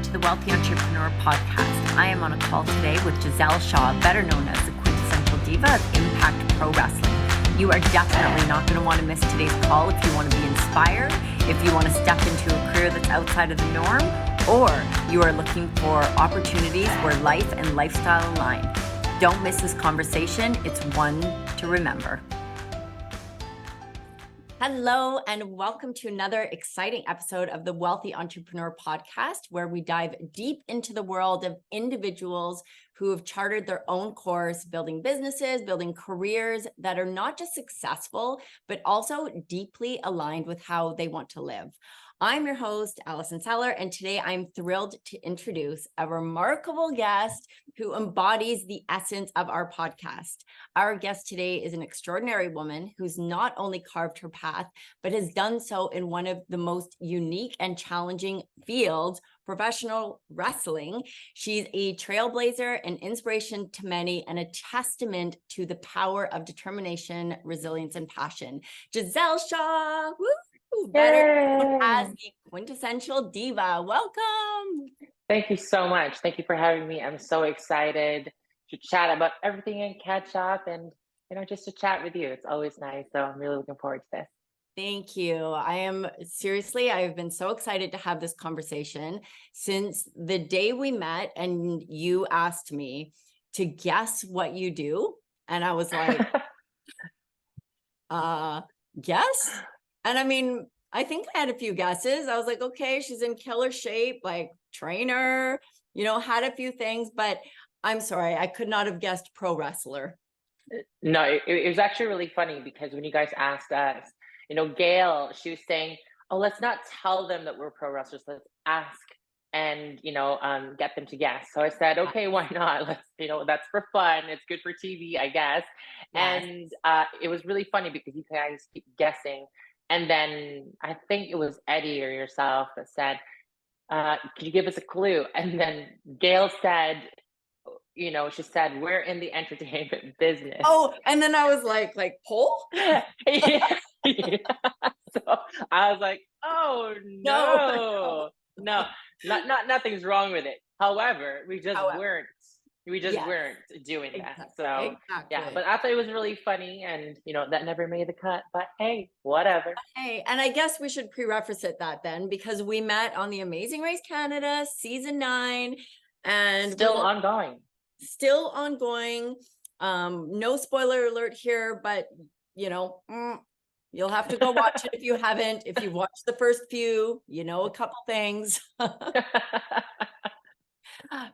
to the Wealthy Entrepreneur Podcast. I am on a call today with Gisele Shaw, better known as the Quintessential Diva of Impact Pro Wrestling. You are definitely not going to want to miss today's call if you want to be inspired, if you want to step into a career that's outside of the norm, or you are looking for opportunities where life and lifestyle align. Don't miss this conversation. It's one to remember. Hello, and welcome to another exciting episode of the Wealthy Entrepreneur Podcast, where we dive deep into the world of individuals who have chartered their own course, building businesses, building careers that are not just successful, but also deeply aligned with how they want to live. I'm your host, Allison Seller, and today I'm thrilled to introduce a remarkable guest who embodies the essence of our podcast. Our guest today is an extraordinary woman who's not only carved her path, but has done so in one of the most unique and challenging fields, professional wrestling. She's a trailblazer, an inspiration to many, and a testament to the power of determination, resilience, and passion. Gisele Shaw, better known as the Quintessential Diva. Welcome. Thank you so much. Thank you for having me. I'm so excited to chat about everything and catch up and, just to chat with you. It's always nice. So I'm really looking forward to this. Thank you. I've been so excited to have this conversation since the day we met and you asked me to guess what you do. And I was like, guess? And I mean, I think I had a few guesses. I was like, okay, she's in killer shape, like trainer, had a few things, but I'm sorry, I could not have guessed pro wrestler. No, it was actually really funny because when you guys asked us, Gail, she was saying, oh, let's not tell them that we're pro wrestlers. Let's ask and, get them to guess. So I said, okay, why not? Let's, that's for fun. It's good for TV, I guess. Yes. And it was really funny because you guys keep guessing. And then I think it was Eddie or yourself that said, could you give us a clue? And then Gail said, she said, we're in the entertainment business. Oh, and then I was like pole? Yeah. So I was like, oh, no, nothing's wrong with it. However, we just weren't doing that. So yeah, but I thought it was really funny and, that never made the cut, but hey, whatever. Hey, and I guess we should prereface it that then, because we met on the Amazing Race Canada season 9 and still ongoing. No spoiler alert here, but you'll have to go watch it if you haven't. If you've watched the first few, a couple things.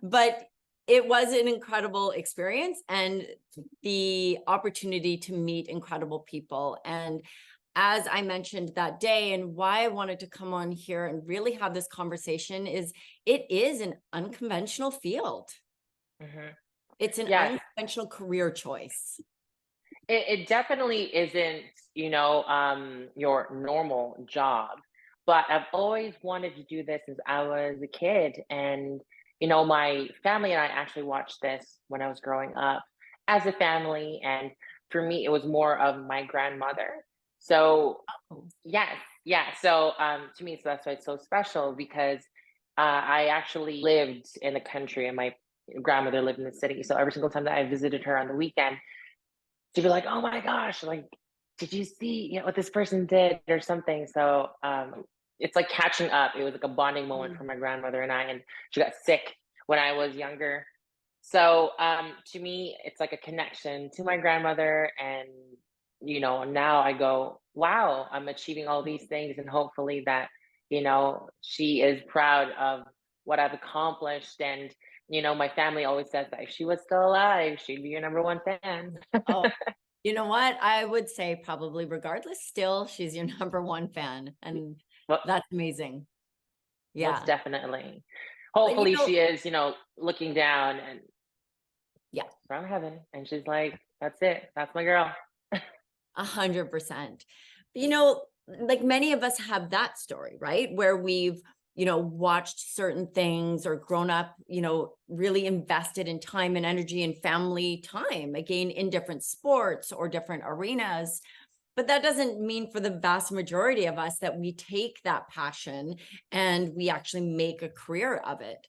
But it was an incredible experience and the opportunity to meet incredible people. And as I mentioned that day, and why I wanted to come on here and really have this conversation is it is an unconventional field. Mm-hmm. It's an unconventional career choice. It definitely isn't, your normal job, but I've always wanted to do this since I was a kid. And, my family and I actually watched this when I was growing up as a family. And for me, it was more of my grandmother. So yes. Yeah. So to me, so that's why it's so special because I actually lived in the country and my grandmother lived in the city. So every single time that I visited her on the weekend, she'd be like, oh my gosh, like, did you see what this person did or something? So it's like catching up. It was like a bonding moment for my grandmother and I, and she got sick when I was younger. So to me, it's like a connection to my grandmother. And, now I go, wow, I'm achieving all these things. And hopefully that, she is proud of what I've accomplished. And, my family always says that if she was still alive, she'd be your number one fan. Oh, you know what? I would say probably regardless, still, she's your number one fan. And that's amazing. Yeah. Most definitely. Hopefully she is, looking down and from heaven. And she's like, that's it. That's my girl. 100%. Like many of us have that story, right? Where we've, watched certain things or grown up, really invested in time and energy and family time, again, in different sports or different arenas. But that doesn't mean for the vast majority of us that we take that passion and we actually make a career of it.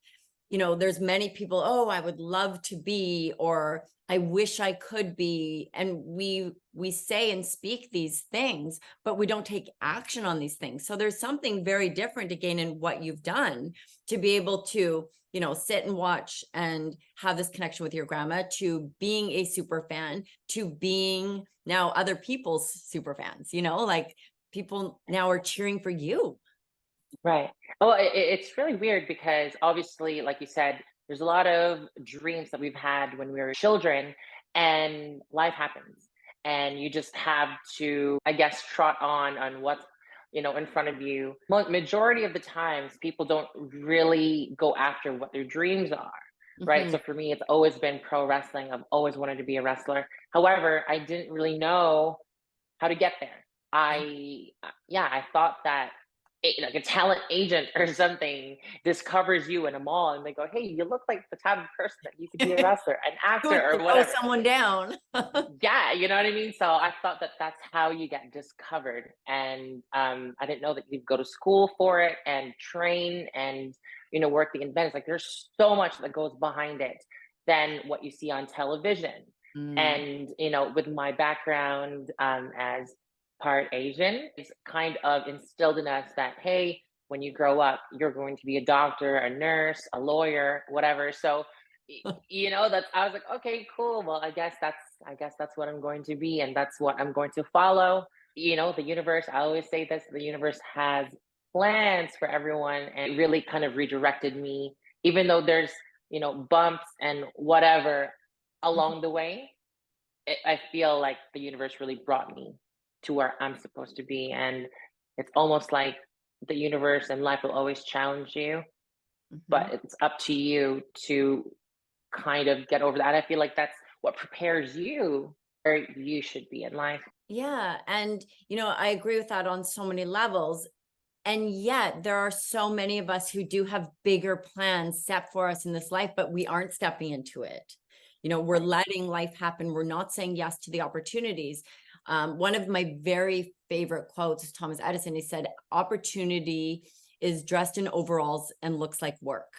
You know, there's many people, oh, I would love to be, or I wish I could be. And we say and speak these things, but we don't take action on these things. So there's something very different again in what you've done to be able to, you know, sit and watch and have this connection with your grandma, to being a super fan, to being now other people's super fans, you know, like people now are cheering for you. Right. Oh, it's really weird because obviously, like you said, there's a lot of dreams that we've had when we were children, and life happens, and you just have to, I guess, trot on what's in front of you. Majority of the times, people don't really go after what their dreams are. Right. Mhm. So for me, it's always been pro wrestling. I've always wanted to be a wrestler. However, I didn't really know how to get there. Yeah, I thought that like a talent agent or something discovers you in a mall and they go, "Hey, you look like the type of person that you could be a wrestler, an Who actor, or throw whatever." someone down. Yeah, you know what I mean? So I thought that that's how you get discovered. And I didn't know that you'd go to school for it and train and, work the events. Like there's so much that goes behind it than what you see on television. Mm. And, with my background as part Asian, it's kind of instilled in us that, hey, when you grow up, you're going to be a doctor, a nurse, a lawyer, whatever. So that's I was like, okay, cool. Well, I guess that's what I'm going to be, and that's what I'm going to follow. The universe, I always say this, the universe has plans for everyone, and it really kind of redirected me, even though there's, bumps and whatever along the way. I feel like the universe really brought me to where I'm supposed to be. And it's almost like the universe and life will always challenge you, but Mhm. it's up to you to kind of get over that. I feel like that's what prepares you where you should be in life. Yeah. And, you know, I agree with that on so many levels. And yet, there are so many of us who do have bigger plans set for us in this life, but we aren't stepping into it. You know, we're Right. letting life happen. We're not saying yes to the opportunities. One of my very favorite quotes is Thomas Edison. He said, opportunity is dressed in overalls and looks like work,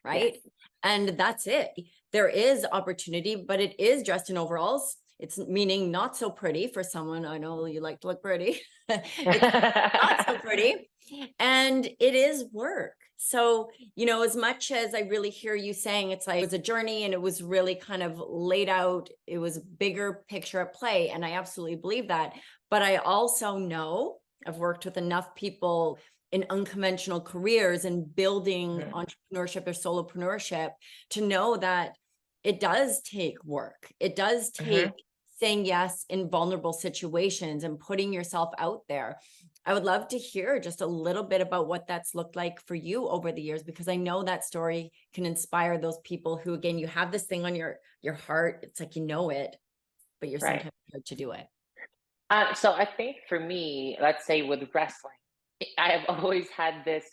Yes. right? And that's it. There is opportunity, but it is dressed in overalls. It's meaning not so pretty for someone. I know you like to look pretty. It's not so pretty. And it is work. So, you know, as much as I really hear you saying it's like it was a journey and it was really kind of laid out, it was bigger picture at play. And I absolutely believe that. But I also know I've worked with enough people in unconventional careers and building Mhm. entrepreneurship or solopreneurship to know that it does take work. It does take Mhm. saying yes in vulnerable situations and putting yourself out there. I would love to hear just a little bit about what that's looked like for you over the years, because I know that story can inspire those people who, again, you have this thing on your heart. It's like you know it, but you're Right. sometimes scared to do it. So I think for me, let's say with wrestling, I have always had this,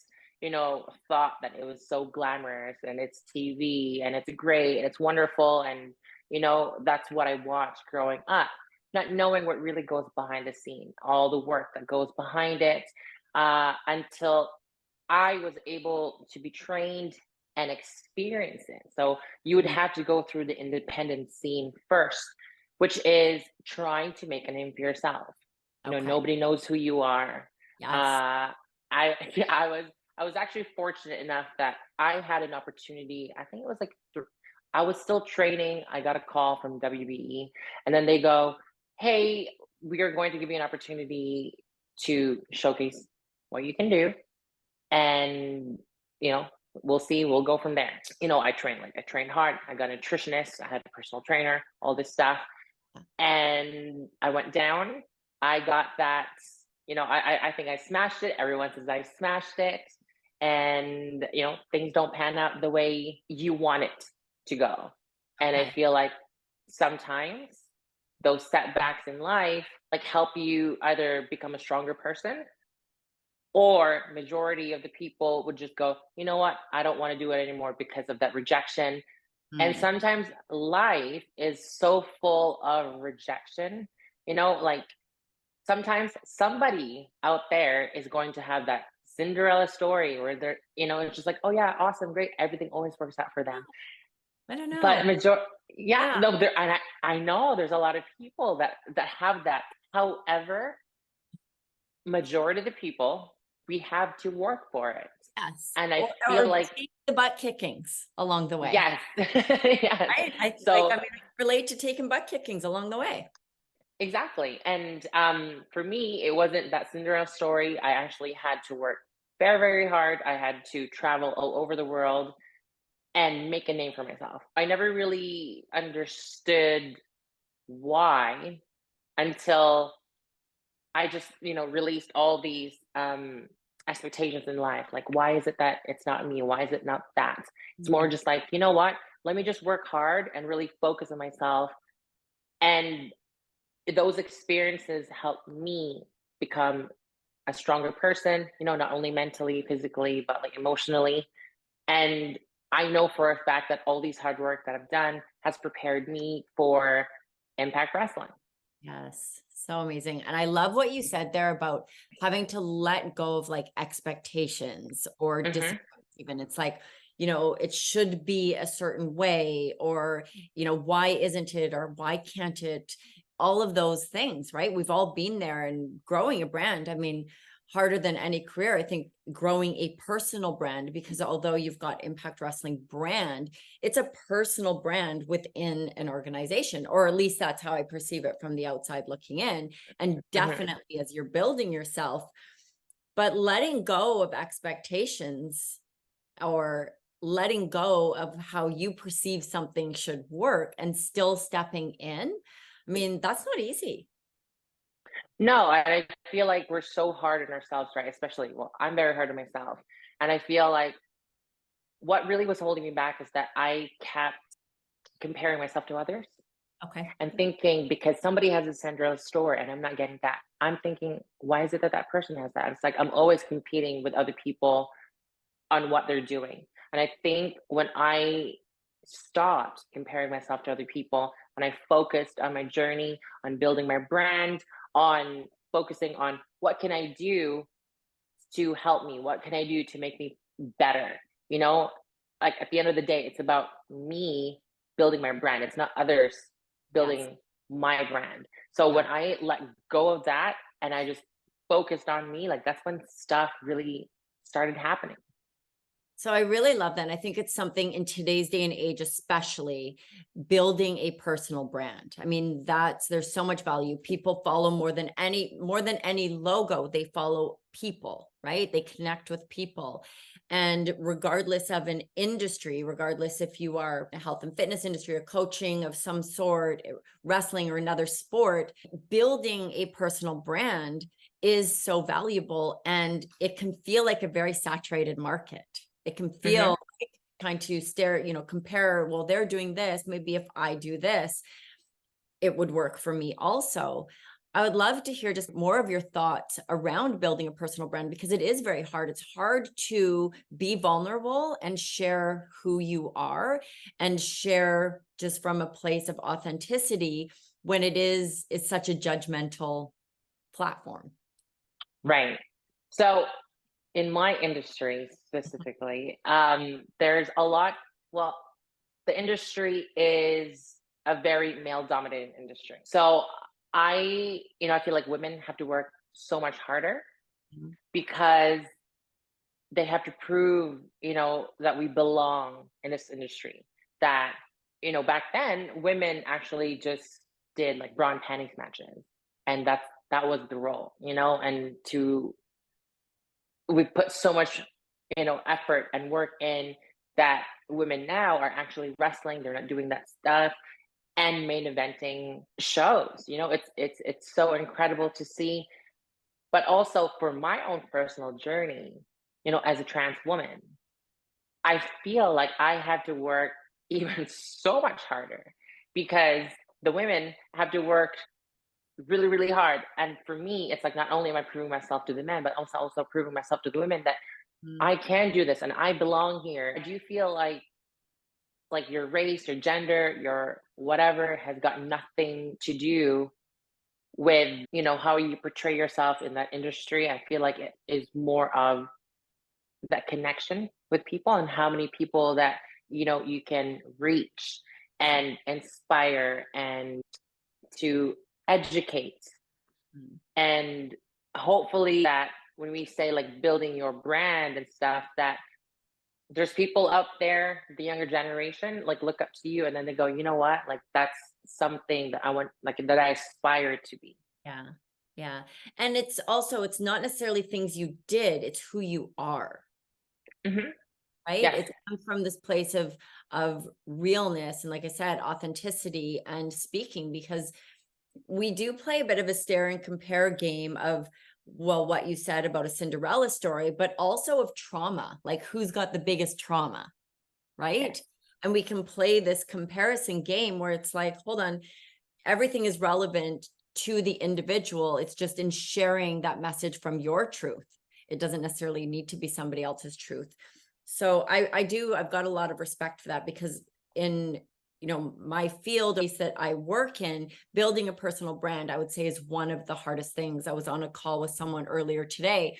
thought that it was so glamorous and it's TV and it's great and it's wonderful. And, that's what I watched growing up, not knowing what really goes behind the scene, all the work that goes behind it, until I was able to be trained and experience it. So you would Mhm. have to go through the independent scene first, which is trying to make a name for yourself. Okay. Nobody knows who you are. Yes. I I was actually fortunate enough that I had an opportunity. I think it was like I was still training. I got a call from WBE, and then they go, "Hey, we are going to give you an opportunity to showcase what you can do, and you know we'll see, we'll go from there." I trained hard. I got a nutritionist, I had a personal trainer, all this stuff, and I went down. I got that. I think I smashed it. Everyone says I smashed it, and things don't pan out the way you want it to go. And I Okay. feel like sometimes those setbacks in life like help you either become a stronger person, or majority of the people would just go, you know what, I don't want to do it anymore because of that rejection. And Hmm. sometimes life is so full of rejection, like sometimes somebody out there is going to have that Cinderella story where they're, it's just like, oh yeah, awesome, great, everything always works out for them. I don't But know. yeah, Yeah. no, there, and I know there's a lot of people that have that. However, majority of the people, we have to work for it, Yes. and I Or feel like take the butt kickings along the way. yes, yes. Right? So I mean, I relate to taking butt kickings along the way. exactly, and for me, it wasn't that Cinderella story. I actually had to work very, very hard. I had to travel all over the world and make a name for myself. I never really understood why until I just, released all these expectations in life. Like, why is it that it's not me? Why is it not that? It's more Mhm. just like, you know what? Let me just work hard and really focus on myself. And those experiences helped me become a stronger person, not only mentally, physically, but like emotionally. And I know for a fact that all these hard work that I've done has prepared me for Impact Wrestling. Yes, so amazing. And I love what you said there about having to let go of like expectations or Hmm. disappointments. Even it's like, it should be a certain way, or, why isn't it, or why can't it? All of those things, right? We've all been there, and growing a brand. I mean, harder than any career, I think, growing a personal brand, because although you've got Impact Wrestling brand, it's a personal brand within an organization, or at least that's how I perceive it from the outside looking in. And Hmm. definitely as you're building yourself, but letting go of expectations, or letting go of how you perceive something should work, and still stepping in. I mean, that's not easy. No, I feel like we're so hard on ourselves, right? Especially, well, I'm very hard on myself. And I feel like what really was holding me back is that I kept comparing myself to others Okay. and thinking because somebody has a Cinderella story and I'm not getting that, I'm thinking, why is it that that person has that? It's like I'm always competing with other people on what they're doing. And I think when I stopped comparing myself to other people, when I focused on my journey, on building my brand, on focusing on what can I do to help me? What can I do to make me better? You know, like at the end of the day, it's about me building my brand. It's not others Yes. building my brand. So Yeah. when I let go of that and I just focused on me, like that's when stuff really started happening. So I really love that. And I think it's something in today's day and age, especially building a personal brand. I mean, there's so much value. People follow more than any logo, they follow people, right? They connect with people. And regardless of an industry, regardless if you are a health and fitness industry or coaching of some sort, wrestling or another sport, building a personal brand is so valuable, and it can feel like a very saturated market. It can feel Hmm. like trying to compare, well, they're doing this, maybe if I do this, it would work for me also. I would love to hear just more of your thoughts around building a personal brand, because it is very hard. It's hard to be vulnerable and share who you are, and share just from a place of authenticity when it's such a judgmental platform. Right. So in my industry specifically, there's a lot. Well, the industry is a very male dominated industry. So I feel like women have to work so much harder Mhm. because they have to prove, that we belong in this industry. That, back then women actually just did like bra and panties matches. And that was the role, and we put so much, effort and work in that women now are actually wrestling. They're not doing that stuff and main eventing shows. It's so incredible to see. But also for my own personal journey, as a trans woman, I feel like I had to work even so much harder because the women have to work really, really hard. And for me, it's like not only am I proving myself to the men, but also proving myself to the women that Mm. I can do this and I belong here. Do you feel like your race, your gender, your whatever has got nothing to do with, how you portray yourself in that industry, I feel like it is more of that connection with people and how many people that, you can reach and inspire and to educate. Mm. And hopefully that when we say like building your brand and stuff, that there's people up there, the younger generation, like look up to you and then they go, you know what? Like that's something that I want, like that I aspire to be. Yeah. Yeah. And it's also, it's not necessarily things you did, it's who you are, Hmm. right? Yes. It's come from this place of realness and, like I said, authenticity and speaking, because we do play a bit of a stare and compare game of, well, what you said about a Cinderella story, but also of trauma, like who's got the biggest trauma, Yes. right? And we can play this comparison game where it's like, hold on, everything is relevant to the individual. It's just in sharing that message from your truth. It doesn't necessarily need to be somebody else's truth. So I've got a lot of respect for that, because in, my field that I work in, building a personal brand, I would say, is one of the hardest things. I was on a call with someone earlier today,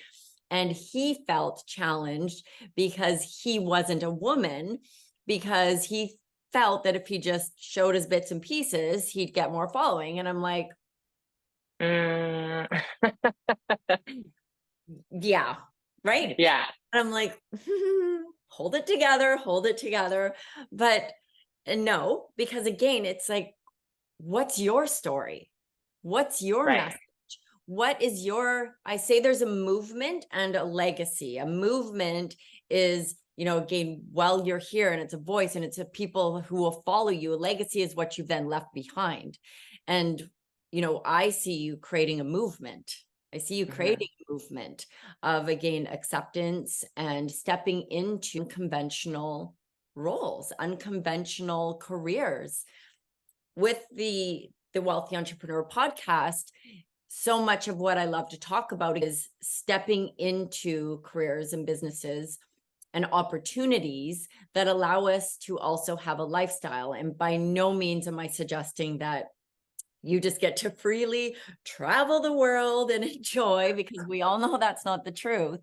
and he felt challenged because he wasn't a woman, because he felt that if he just showed his bits and pieces, he'd get more following. And I'm like, Mm, yeah, right. yeah. And I'm like, hold it together, hold it together. But no, because again, it's like, what's your story? What's your Right. message? What is your, I say there's a movement and a legacy. A movement is, again, while you're here, and it's a voice and it's a people who will follow you. A legacy is what you've then left behind. And, I see you creating a movement. I see you Hmm. creating a movement of, again, acceptance and stepping into unconventional roles, unconventional careers. With the Wealthy Entrepreneur podcast, so much of what I love to talk about is stepping into careers and businesses and opportunities that allow us to also have a lifestyle. And by no means am I suggesting that you just get to freely travel the world and enjoy, because we all know that's not the truth.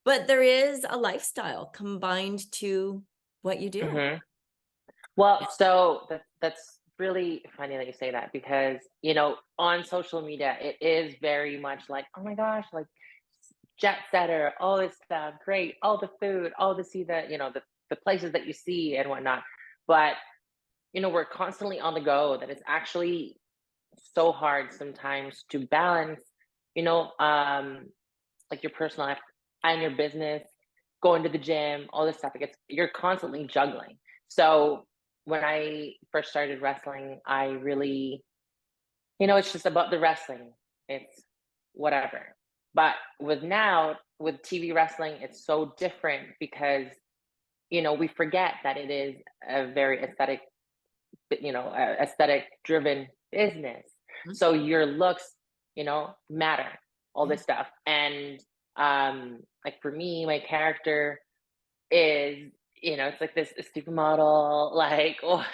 But there is a lifestyle combined to what you do. Hmm. Well, so that's really funny that you say that because, on social media, it is very much like, oh my gosh, like jet setter, all this stuff, great, all the food, all the see the, the places that you see and whatnot. But, we're constantly on the go that it's actually so hard sometimes to balance, you know, um, like your personal life and your business, going to the gym, all this stuff. You're constantly juggling. So when I first started wrestling, I really, it's just about the wrestling. It's whatever. But with TV wrestling, it's so different because, we forget that it is a very aesthetic driven business. Mhm. So your looks, matter, all Yeah. this stuff. And like for me, my character is, it's like this supermodel, like Oh,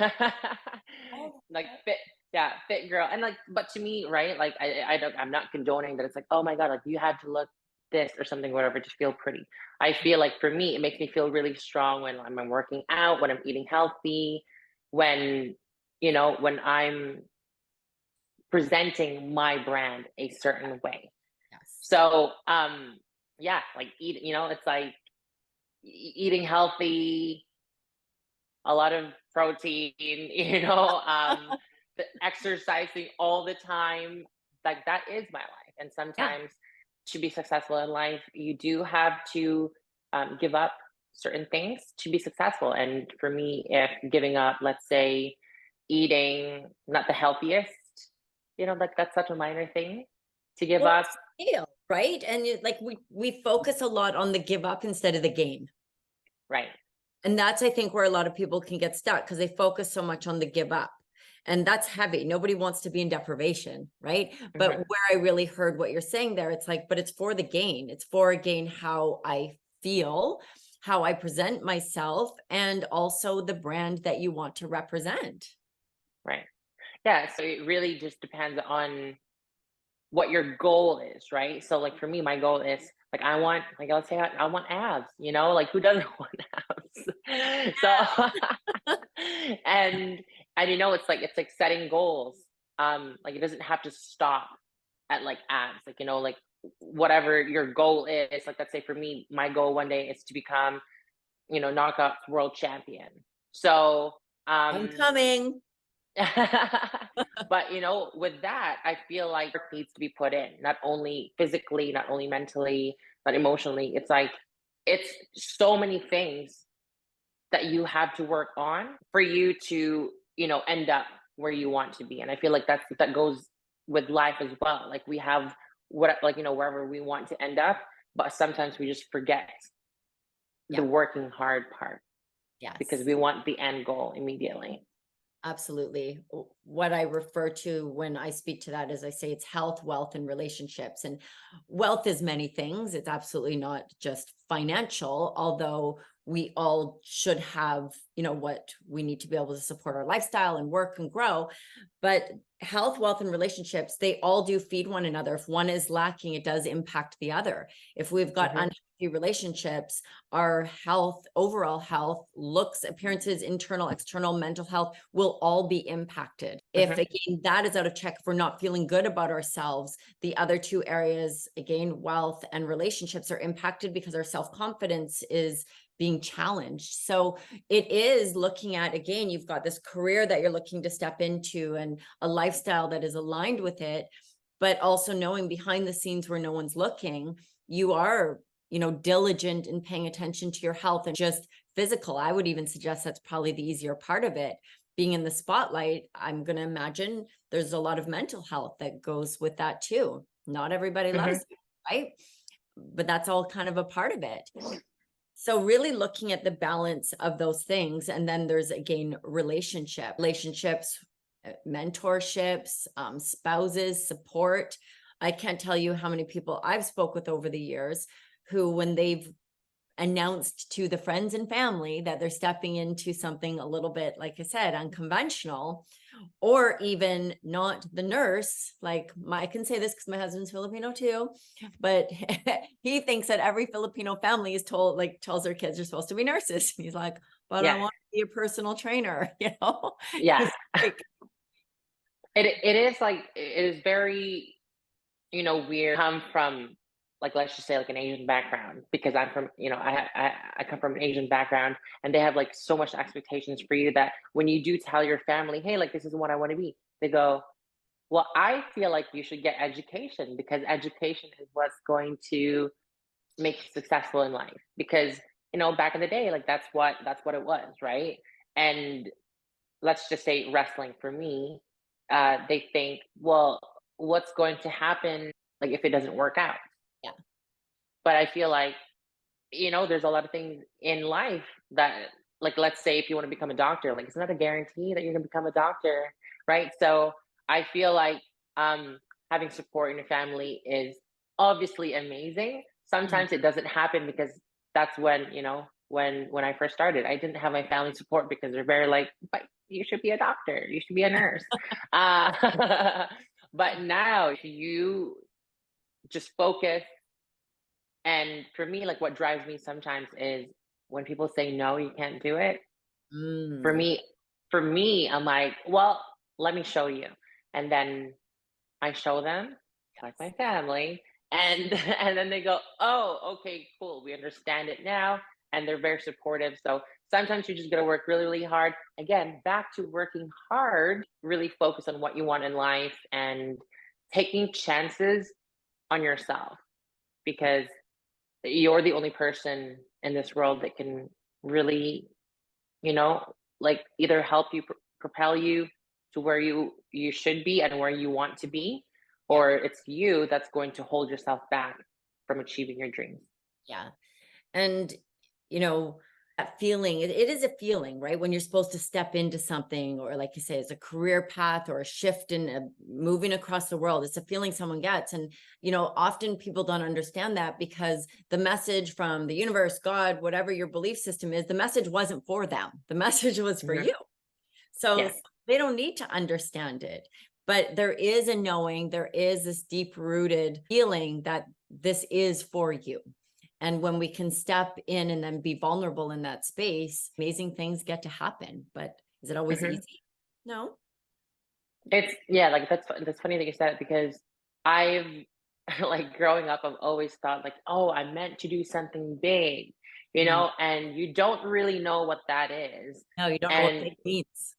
like fit, yeah, fit girl. And like, but to me, right, like I'm not condoning that it's like, oh my God, like you had to look this or something, whatever, to feel pretty. I feel like for me, it makes me feel really strong when I'm working out, when I'm eating healthy, when, when I'm presenting my brand a certain way. yes. So, yeah, like it's like eating healthy, a lot of protein, the exercising all the time. Like that is my life. And Yeah. sometimes to be successful in life, you do have to give up certain things to be successful. And for me, if giving up, let's say, eating not the healthiest, like that's such a minor thing to give Well, up. it's scale, right? And like we focus a lot on the give up instead of the gain. Right. And that's, I think, where a lot of people can get stuck, because they focus so much on the give up. And that's heavy. Nobody wants to be in deprivation, right? But Hmm. where I really heard what you're saying there, it's like, but it's for the gain. It's for, again, how I feel, how I present myself, and also the brand that you want to represent. Right. Yeah. So it really just depends on what your goal is, right? So like for me, my goal is like I want, like let's say I want abs, you know, like who doesn't want abs? So and you know, it's like setting goals. Like it doesn't have to stop at like abs, like you know, like whatever your goal is. Like let's say for me, my goal one day is to become, you know, knockout world champion. So I'm um coming. but you know, with that, I feel like work needs to be put in, not only physically, not only mentally, but emotionally. It's like it's so many things that you have to work on for you to, you know, end up where you want to be. And I feel like that goes with life as well. Like we have what, like, you know, wherever we want to end up, but sometimes we just forget the Yeah. working hard part because Yes. we want the end goal immediately. Absolutely. What I refer to when I speak to that is I say it's health, wealth, and relationships. And wealth is many things. It's absolutely not just financial, although we all should have, you know, what we need to be able to support our lifestyle and work and grow. But health, wealth, and relationships, they all do feed one another. If one is lacking, it does impact the other. If we've got Hmm. unhealthy relationships, our health, overall health, looks, appearances, internal, external, mental health will all be impacted. If Hmm. again, that is out of check, if we're not feeling good about ourselves, the other two areas, again, wealth and relationships are impacted because our self-confidence is being challenged. So it is looking at, again, you've got this career that you're looking to step into and a lifestyle that is aligned with it, but also knowing behind the scenes where no one's looking, you are, you know, diligent in paying attention to your health and just physical. I would even suggest that's probably the easier part of it. Being in the spotlight, I'm going to imagine there's a lot of mental health that goes with that too. Not everybody Hmm. loves you, right? But that's all kind of a part of it. So really looking at the balance of those things. And then there's again, relationships, mentorships, spouses, support. I can't tell you how many people I've spoke with over the years who, when they've announced to the friends and family that they're stepping into something a little bit, like I said, unconventional, or even not the nurse, like I can say this because my husband's Filipino too, but he thinks that every Filipino family is told, like tells their kids are supposed to be nurses. He's like, but I Yeah. want to be a personal trainer, you know? Yeah. He's like, It is like it is very, you know, weird. Come from like let's just say like an Asian background because I'm from, you know, I come from an Asian background and they have like so much expectations for you that when you do tell your family, hey, like this is what I want to be, they go, well, I feel like you should get education because education is what's going to make you successful in life. Because, you know, back in the day, like that's what it was, right? And let's just say wrestling for me, they think, well, what's going to happen like if it doesn't work out? yeah, But I feel like, you know, there's a lot of things in life that, like, let's say if you want to become a doctor, like, it's not a guarantee that you're going to become a doctor, right? So I feel like having support in your family is obviously amazing. mhm, Sometimes it doesn't happen because that's when, you know, when I first started, I didn't have my family support because they're very like, but you should be a doctor, you should be a nurse. Uh, but now, if you just focus and for me, like what drives me sometimes is when people say no, you can't do it. For mm, me, for me, I'm like, well, let me show you. And then I show them, like my family, and and then they go, oh, okay, cool. We understand it now. And they're very supportive. So sometimes you just gotta work really, really hard. Again, back to working hard, really focus on what you want in life and taking chances on yourself because you're the only person in this world that can really, you know, like either help you propel you to where you should be and where you want to be, yeah. or it's you that's going to hold yourself back from achieving your dreams. Yeah. And, you know, that feeling, it is a feeling, right? When you're supposed to step into something, or like you say, it's a career path or a shift in moving across the world. It's a feeling someone gets. And, you know, often people don't understand that because the message from the universe, God, whatever your belief system is, the message wasn't for them. The message was for Hmm. you. So Yes. they don't need to understand it. but there is a knowing, there is this deep rooted feeling that this is for you. And when we can step in and then be vulnerable in that space, amazing things get to happen. But is it always Mhm. easy? No. It's yeah, like that's funny that you said it because I've like growing up, I've always thought like, oh, I'm meant to do something big, Mm. and you don't really know what that is. No, you don't know what And big means.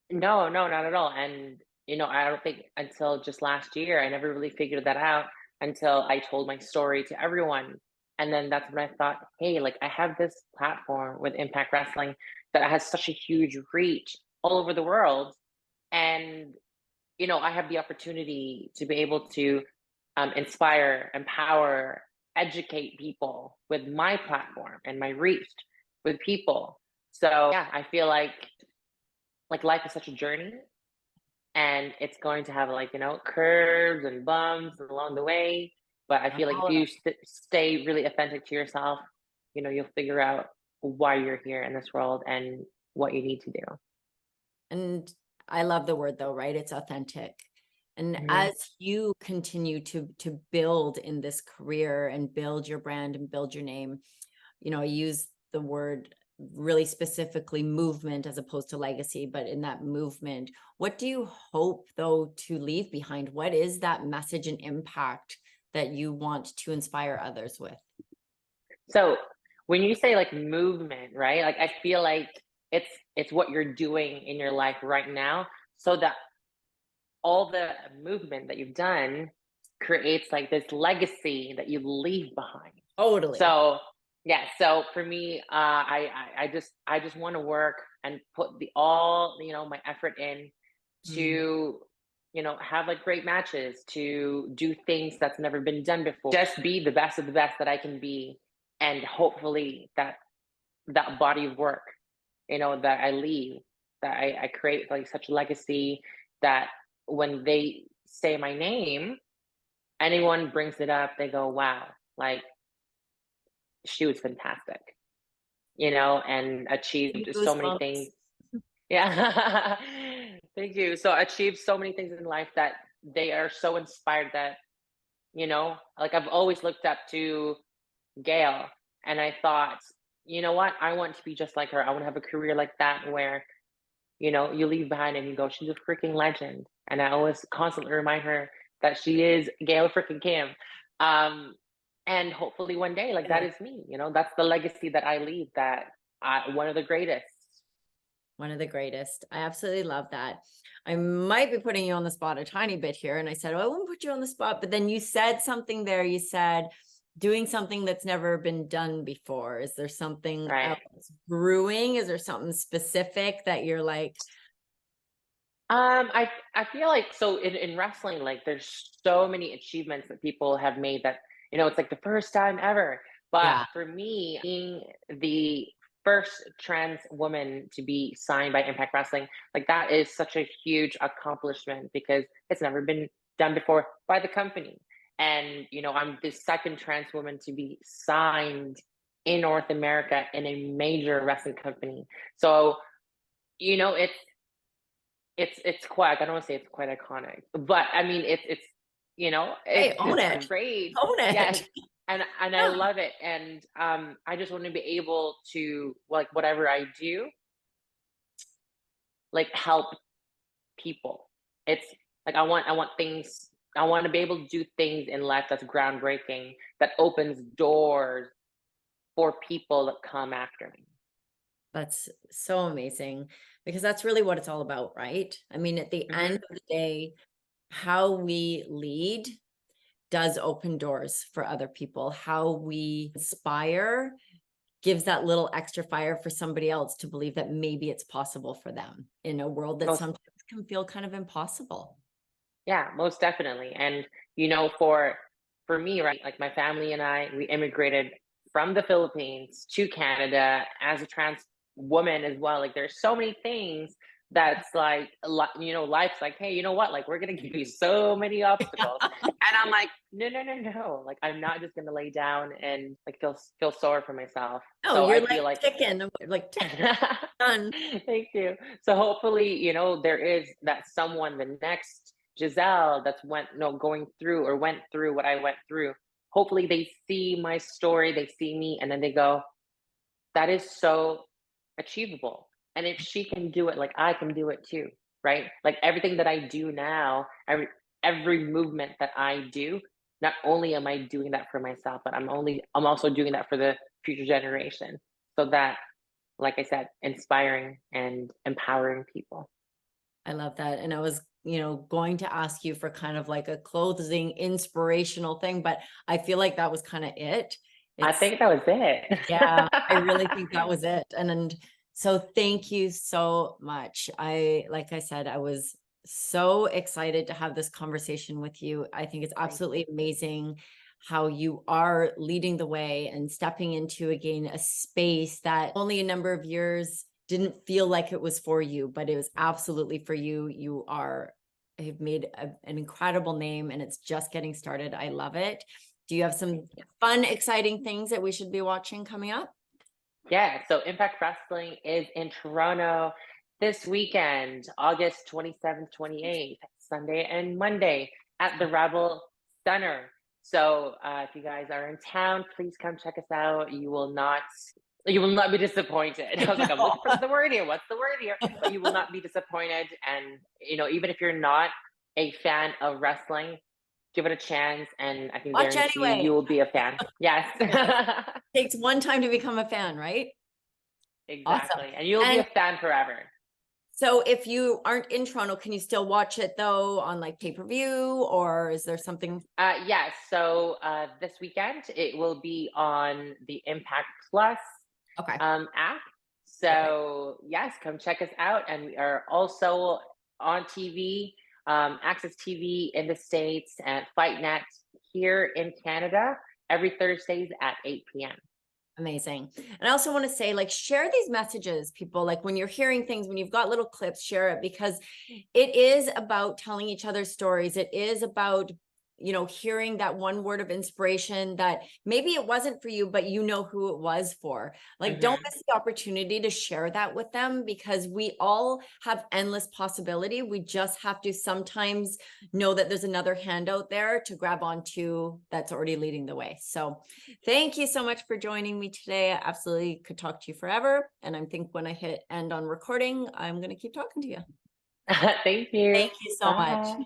no, no, not at all. And I don't think until just last year I never really figured that out until I told my story to everyone. And then that's when I thought, hey, like I have this platform with Impact Wrestling that has such a huge reach all over the world. And I have the opportunity to be able to inspire, empower, educate people with my platform and my reach with people. So yeah, I feel like life is such a journey, and it's going to have like curves and bumps along the way. But I feel like if All of you it. stay really authentic to yourself, you'll figure out why you're here in this world and what you need to do. And I love the word though, right? It's authentic. And Hmm. as you continue to build in this career and build your brand and build your name, I use the word really specifically movement as opposed to legacy, but in that movement, what do you hope though to leave behind? What is that message and impact that you want to inspire others with? So when you say like movement, right? Like I feel like it's what you're doing in your life right now, so that all the movement that you've done creates like this legacy that you leave behind. Totally. So yeah, so for me, I just want to work and put the all my effort in Mm. to have like great matches, to do things that's never been done before, just be the best of the best that I can be, and hopefully that body of work that I leave, that I create like such a legacy that when they say my name, anyone brings it up, they go, wow, like she was fantastic, and achieved so many Goosebumps. things. Yeah. Thank you. So achieved so many things in life that they are so inspired that, like I've always looked up to Gail, and I thought, you know what? I want to be just like her. I want to have a career like that where, you leave behind and you go, she's a freaking legend. And I always constantly remind her that she is Gail freaking Kim. Um, and hopefully one day, like that is me, that's the legacy that I leave, that one of the greatest. One of the greatest. I absolutely love that. I might be putting you on the spot a tiny bit here. And I said, oh, I won't put you on the spot. But then you said something there. You said doing something that's never been done before. Is there something Right. else brewing? Is there something specific that you're like, I feel like so in wrestling, like there's so many achievements that people have made that, it's like the first time ever. But yeah, for me, being the first trans woman to be signed by Impact Wrestling, like that is such a huge accomplishment because it's never been done before by the company. And, I'm the second trans woman to be signed in North America in a major wrestling company. So, it's quite, I don't want to say it's quite iconic, but I mean it's hey, it's own it's it. great. Own Yes. it. And I Yeah. love it. And I just want to be able to, like, whatever I do, like help people. It's like I want to be able to do things in life that's groundbreaking, that opens doors for people that come after me. That's so amazing because that's really what it's all about, right? I mean, at the end Hmm. of the day, how we lead does open doors for other people. How we inspire gives that little extra fire for somebody else to believe that maybe it's possible for them in a world that Most sometimes can feel kind of impossible. Yeah, most definitely. And for me, right, like my family and I, we immigrated from the Philippines to Canada as a trans woman as well. Like there's so many things that's like life's like, hey, you know what? Like we're gonna give you so many obstacles. And I'm like, no, no, no, no. Like I'm not just gonna lay down and like feel sorry for myself. No, So I you're feel like like ticking, like tick, done. thank you. So hopefully, there is that someone, the next Giselle that's going through or went through what I went through. Hopefully they see my story, they see me, and then they go, that is so achievable. And if she can do it, like I can do it too, right? Like everything that I do now, every movement that I do, not only am I doing that for myself, but I'm also doing that for the future generation. So that, like I said, inspiring and empowering people. I love that. And I was, going to ask you for kind of like a closing inspirational thing, but I feel like that was kind of it. I It's think that was it. Yeah, I really think that was it. And so thank you so much. Like I said, I was so excited to have this conversation with you. I think it's Thank you. absolutely amazing how you are leading the way and stepping into, again, a space that only a number of years didn't feel like it was for you, but it was absolutely for you. Have made an incredible name, and it's just getting started. I love it. Do you have some fun, exciting things that we should be watching coming up? Yeah, so Impact Wrestling is in Toronto this weekend, August 27th, 28th, Sunday and Monday at the Rebel Center. So if you guys are in town, please come check us out. You will not be disappointed. I was like, I'm looking for the word here. What's the word here? But you will not be disappointed. And even if you're not a fan of wrestling, give it a chance, and I can Watch guarantee you, anyway. you will be a fan. Yes. Takes one time to become a fan, right? Awesome. Exactly. And you'll be a And fan forever. so if you aren't in Toronto, can you still watch it though on like pay-per-view, or is there something? Yes. So this weekend it will be on the Impact Plus Okay. app. Okay. So yes, come check us out. And we are also on TV, Access TV in the States, and Fight Net here in Canada every Thursdays at 8 p.m. Amazing. And I also want to say, like, share these messages, people, like when you're hearing things, when you've got little clips, share it, because it is about telling each other stories. It is about, hearing that one word of inspiration that maybe it wasn't for you, but you know who it was for. Like, don't Hmm. miss the opportunity to share that with them, because we all have endless possibility. We just have to sometimes know that there's another hand out there to grab onto that's already leading the way. So thank you so much for joining me today. I absolutely could talk to you forever. And I think when I hit end on recording, I'm going to keep talking to you. Thank you. Thank you so much. Bye.